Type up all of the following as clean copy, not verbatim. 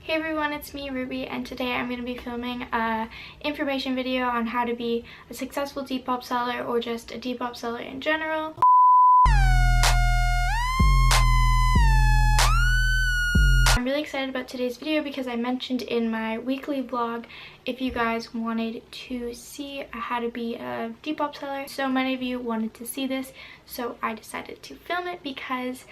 Hey everyone, it's me Ruby, and today I'm going to be filming a information video on how to be a successful Depop seller or just a Depop seller in general. I'm really excited about today's video because I mentioned in my weekly vlog if you guys wanted to see how to be a Depop seller. So many of you wanted to see this, so I decided to film it because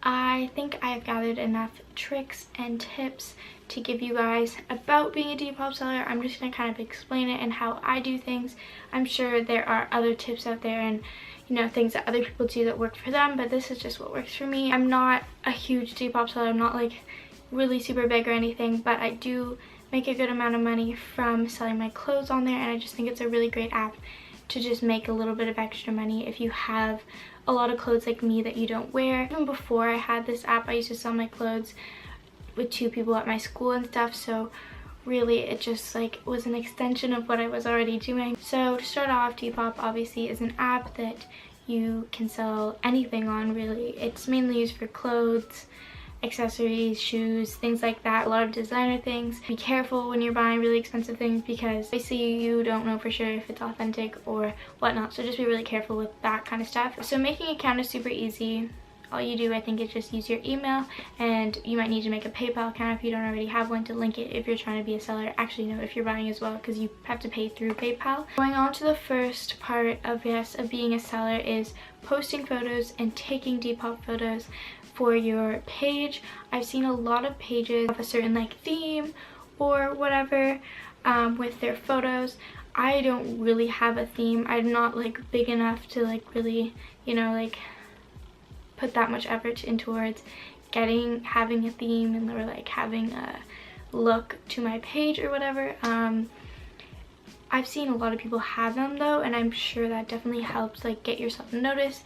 I think I have gathered enough tricks and tips to give you guys about being a Depop seller. I'm just going to kind of explain it and how I do things. I'm sure there are other tips out there and things that other people do that work for them, but this is just what works for me. I'm not a huge Depop seller. I'm not like really super big or anything, but I do make a good amount of money from selling my clothes on there, and I just think it's a really great app to just make a little bit of extra money if you have a lot of clothes like me that you don't wear. Even before I had this app, I used to sell my clothes with 2 people at my school and stuff, so really it just like was an extension of what I was already doing. So to start off, Depop obviously is an app that you can sell anything on, really. It's mainly used for clothes, accessories, shoes, things like that, a lot of designer things. Be careful when you're buying really expensive things because obviously you don't know for sure if it's authentic or whatnot, so just be really careful with that kind of stuff. So making an account is super easy. All you do, I think, is just use your email, and you might need to make a PayPal account if you don't already have one to link it if you're trying to be a seller. Actually, no, if you're buying as well, because you have to pay through PayPal. Going on to the first part of being a seller is posting photos and taking Depop photos for your page. I've seen a lot of pages have a certain like theme or whatever with their photos. I don't really have a theme. I'm not like big enough to like really, like put that much effort in towards having a theme and or like having a look to my page or whatever. I've seen a lot of people have them though, and I'm sure that definitely helps like get yourself noticed.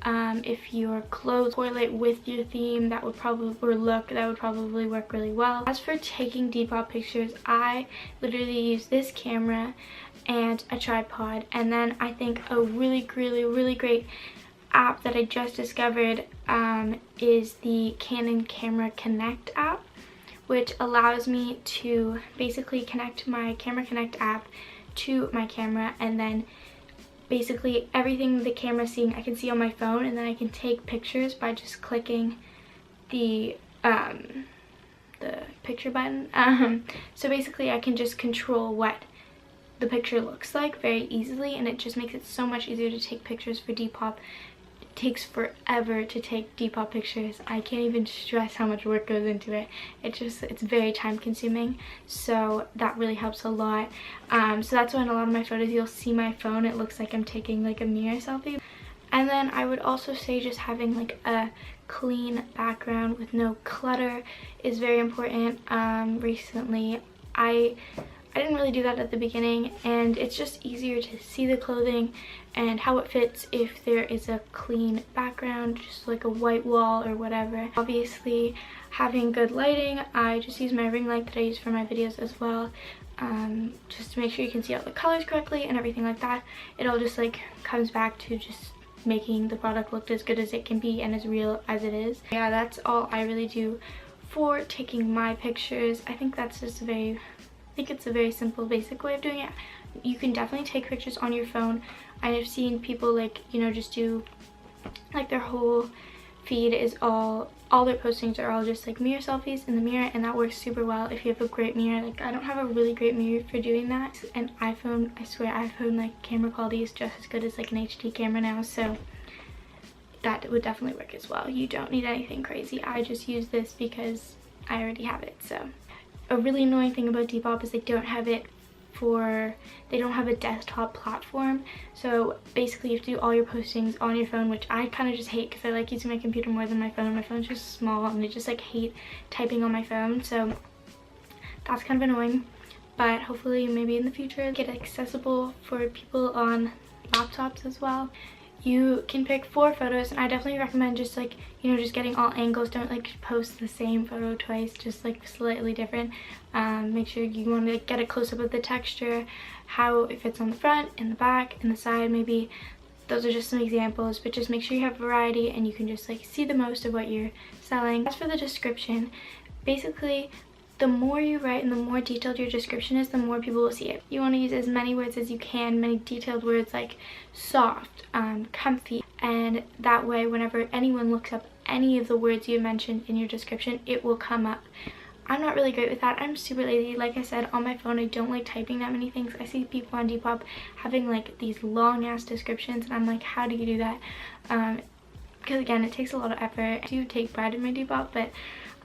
If your clothes correlate with your theme, that would probably work really well. As for taking Depop pictures, I literally use this camera and a tripod, and then I think a really great app that I just discovered is the Canon Camera Connect app, which allows me to basically connect my Camera Connect app to my camera, and then basically everything the camera's seeing I can see on my phone, and then I can take pictures by just clicking the picture button. So basically I can just control what the picture looks like very easily, and it just makes it so much easier to take pictures for Depop. It takes forever to take Depop pictures. I can't even stress how much work goes into it. It's very time consuming, so that really helps a lot. So that's why in a lot of my photos you'll see my phone, it looks like I'm taking like a mirror selfie. And then I would also say just having like a clean background with no clutter is very important. Recently I didn't really do that at the beginning, and it's just easier to see the clothing and how it fits if there is a clean background, just like a white wall or whatever. Obviously having good lighting, I just use my ring light that I use for my videos as well, just to make sure you can see all the colors correctly and everything like that. It all just like comes back to just making the product look as good as it can be and as real as it is. Yeah, that's all I really do for taking my pictures. I think that's just it's a very simple, basic way of doing it. You can definitely take pictures on your phone. I've seen people like, just do like their whole feed is all their postings are all just like mirror selfies in the mirror, and that works super well if you have a great mirror. Like, I don't have a really great mirror for doing that. An iPhone, I swear, iPhone like camera quality is just as good as like an HD camera now, so that would definitely work as well. You don't need anything crazy. I just use this because I already have it. So a really annoying thing about Depop is they don't have a desktop platform, so basically you have to do all your postings on your phone, which I kind of just hate because I like using my computer more than my phone. My phone's just small and I just like hate typing on my phone, so that's kind of annoying. But hopefully maybe in the future get accessible for people on laptops as well. You can pick 4 photos, and I definitely recommend just like, just getting all angles. Don't like post the same photo twice, just like slightly different. Make sure you want to like, get a close-up of the texture, how it fits on the front, in the back, in the side maybe. Those are just some examples, but just make sure you have variety and you can just like see the most of what you're selling. As for the description, basically the more you write and the more detailed your description is, the more people will see it. You want to use as many words as you can, many detailed words like soft, comfy, and that way whenever anyone looks up any of the words you mentioned in your description, it will come up. I'm not really great with that. I'm super lazy. Like I said, on my phone, I don't like typing that many things. I see people on Depop having like these long ass descriptions, and I'm like, how do you do that? Because again, it takes a lot of effort. I do take pride in my Depop, but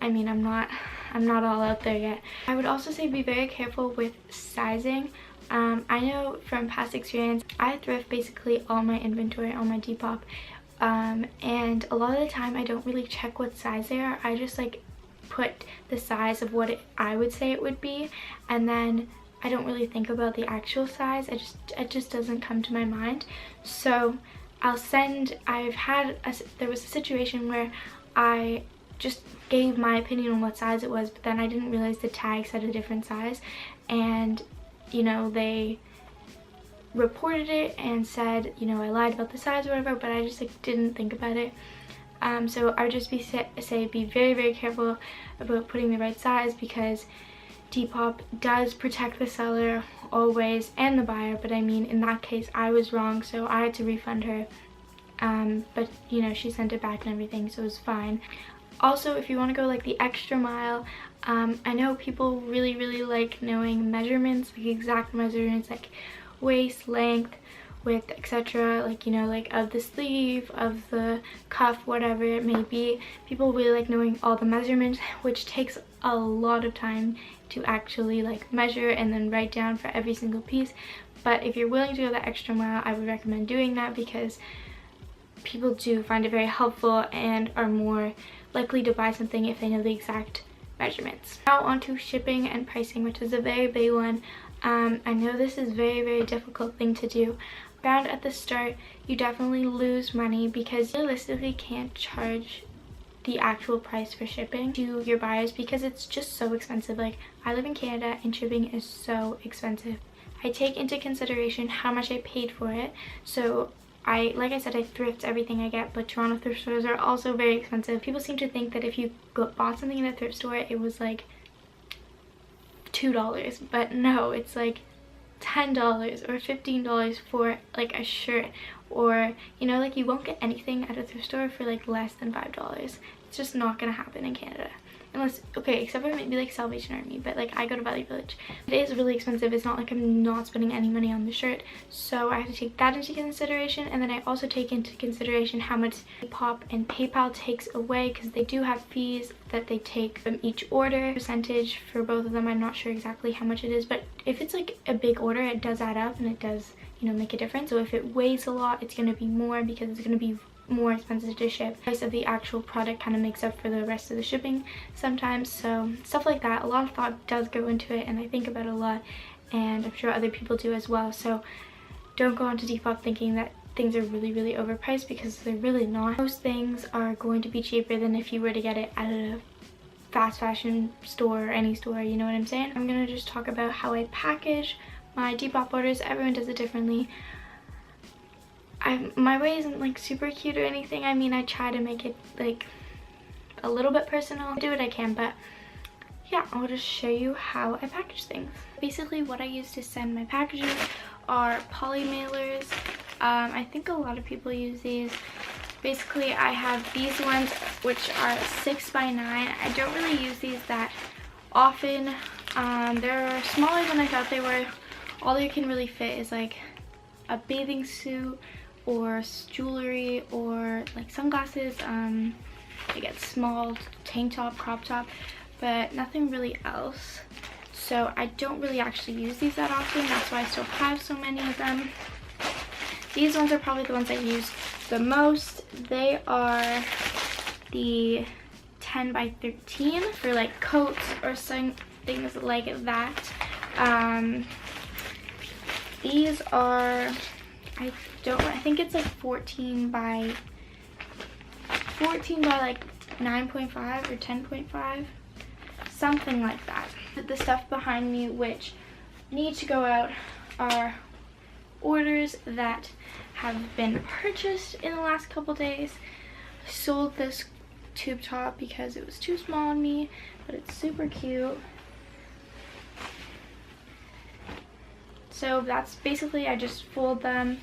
I mean, I'm not all out there yet. I would also say be very careful with sizing. I know from past experience, I thrift basically all my inventory on my Depop, and a lot of the time I don't really check what size they are. I just like put the size of what I would say it would be, and then I don't really think about the actual size. It just doesn't come to my mind. So there was a situation where I just gave my opinion on what size it was, but then I didn't realize the tag said a different size, and you know, they reported it and said, you know, I lied about the size or whatever, but I just like didn't think about it. So I would just be very, very careful about putting the right size, because Depop does protect the seller always and the buyer, but I mean, in that case I was wrong, so I had to refund her, but you know, she sent it back and everything, so it was fine. Also, if you want to go like the extra mile, I know people really, really like knowing measurements, like exact measurements, like waist, length, width, etc., like, you know, like of the sleeve, of the cuff, whatever it may be. People really like knowing all the measurements, which takes a lot of time to actually like measure and then write down for every single piece. But if you're willing to go the extra mile, I would recommend doing that, because people do find it very helpful and are more likely to buy something if they know the exact measurements. Now on to shipping and pricing, which is a very big one. I know this is a very, very difficult thing to do. Found at the start, you definitely lose money because you realistically can't charge the actual price for shipping to your buyers, because it's just so expensive. Like, I live in Canada and shipping is so expensive. I take into consideration how much I paid for it. So like I said, I thrift everything I get, but Toronto thrift stores are also very expensive. People seem to think that if you bought something in a thrift store, it was like $2, but no, it's like $10 or $15 for like a shirt, or you know, like you won't get anything at a thrift store for like less than $5. It's just not gonna happen in Canada. Unless, okay, except for maybe like Salvation Army, but like I go to Value Village. It is really expensive. It's not like I'm not spending any money on the shirt, so I have to take that into consideration. And then I also take into consideration how much Depop and PayPal takes away, because they do have fees that they take from each order. Percentage for both of them, I'm not sure exactly how much it is, but if it's like a big order, it does add up and it does, you know, make a difference. So if it weighs a lot, it's going to be more, because it's going to be more expensive to ship. The price of the actual product kind of makes up for the rest of the shipping sometimes. So stuff like that, a lot of thought does go into it, and I think about it a lot, and I'm sure other people do as well. So don't go onto Depop thinking that things are really, really overpriced, because they're really not. Most things are going to be cheaper than if you were to get it at a fast fashion store or any store, you know what I'm saying? I'm gonna just talk about how I package my Depop orders. Everyone does it differently. My way isn't like super cute or anything. I mean, I try to make it like a little bit personal. I do what I can, but yeah, I'll just show you how I package things. Basically, what I use to send my packages are poly mailers. I think a lot of people use these. Basically, I have these ones, which are 6x9. I don't really use these that often. They're smaller than I thought they were. All you can really fit is like a bathing suit or jewelry or like sunglasses. I get small tank top, crop top, but nothing really else. So I don't really actually use these that often. That's why I still have so many of them. These ones are probably the ones I use the most. They are the 10x13 for like coats or some things like that. These are, I think it's like 14 by like 9.5 or 10.5, something like that. The stuff behind me which need to go out are orders that have been purchased in the last couple days. I sold this tube top because it was too small on me, but it's super cute. So that's basically, I just fold them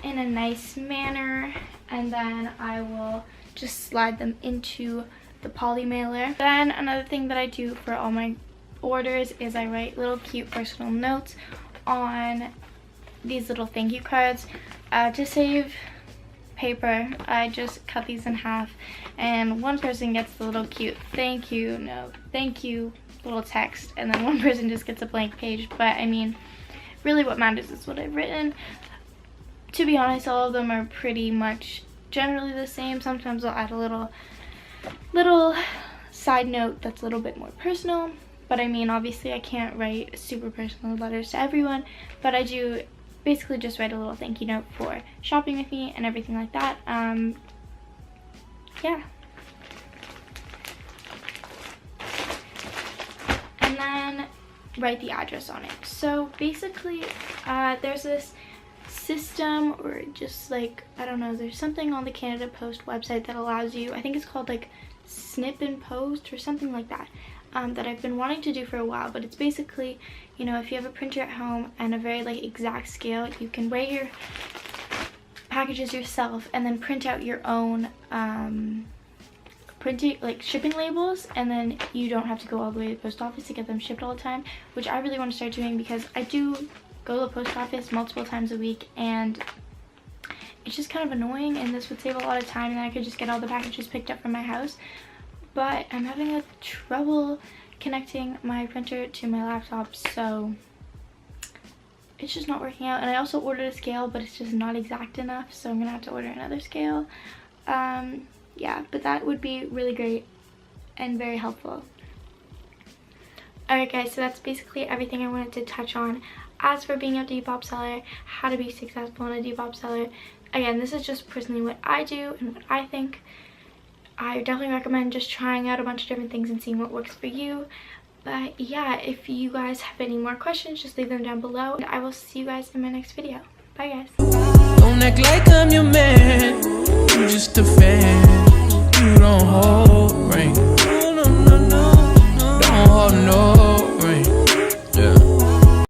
in a nice manner, and then I will just slide them into the poly mailer. Then another thing that I do for all my orders is I write little cute personal notes on these little thank you cards. To save paper, I just cut these in half, and one person gets the little cute thank you note, thank you little text, and then one person just gets a blank page. But I mean, really what matters is what I've written. To be honest, all of them are pretty much generally the same. Sometimes I'll add a little side note that's a little bit more personal, but I mean, obviously I can't write super personal letters to everyone, but I do basically just write a little thank you note for shopping with me and everything like that. Yeah. And then write the address on it. So basically, there's this system, or just like, I don't know, there's something on the Canada Post website that allows you, I think it's called like snip and post or something like that, that I've been wanting to do for a while. But it's basically, you know, if you have a printer at home and a very like exact scale, you can weigh your packages yourself and then print out your own shipping labels, and then you don't have to go all the way to the post office to get them shipped all the time, which I really want to start doing because I do go to the post office multiple times a week and it's just kind of annoying, and this would save a lot of time, and I could just get all the packages picked up from my house. But I'm having a trouble connecting my printer to my laptop, so it's just not working out. And I also ordered a scale, but it's just not exact enough, so I'm gonna have to order another scale. Yeah, but that would be really great and very helpful. Alright guys, so that's basically everything I wanted to touch on. As for being a Depop seller, how to be successful in a Depop seller, again, this is just personally what I do and what I think. I definitely recommend just trying out a bunch of different things and seeing what works for you. But yeah, if you guys have any more questions, just leave them down below, and I will see you guys in my next video. Bye guys. Don't act like I'm your man, I'm just a fan.